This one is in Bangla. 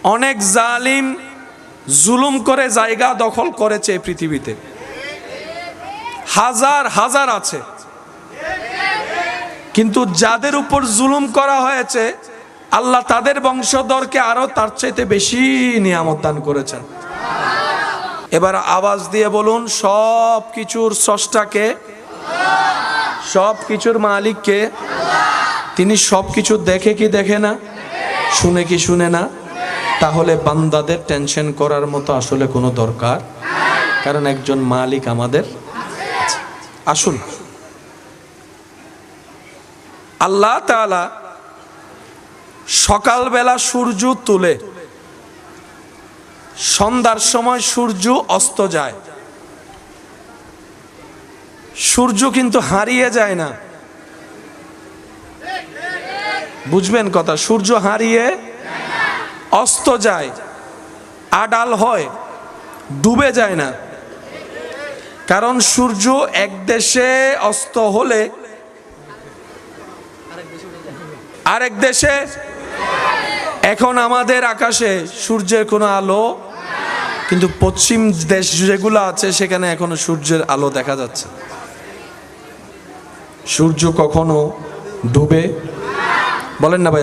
অনেক জালিম জুলুম করে জায়গা দখল করেছে এই পৃথিবীতে, হাজার হাজার আছে। কিন্তু যাদের উপর জুলুম করা হয়েছে আল্লাহ তাদের বংশধরকে আরো তার চাইতে বেশি নিয়ামত দান করেছেন। এবার আওয়াজ দিয়ে বলুন, সব কিছুর স্রষ্টাকে, সব কিছুর মালিককে। তিনি সব কিছু দেখে কি দেখে না, শুনে কি শুনে না? তাহলে বান্দাদের টেনশন করার মতো আসলে কোনো দরকার, কারণ একজন মালিক আমাদের। আসুন, আল্লাহ তাআলা সকালবেলা সূর্য তুলে, সন্ধ্যার সময় সূর্য অস্ত যায়। সূর্য কিন্তু হারিয়ে যায় না, বুঝবেন কথা। সূর্য হারিয়ে অস্ত যায়, আড়াল হয়, ডুবে যায় না। কারণ সূর্য এক দেশে অস্ত হলে আরেক দেশে, এখন আমাদের আকাশে সূর্যের কোনো আলো, কিন্তু পশ্চিম দেশ যেগুলো আছে সেখানে এখনো সূর্যের আলো দেখা যাচ্ছে। সূর্য কখনো ডুবে, বলেন না ভাই?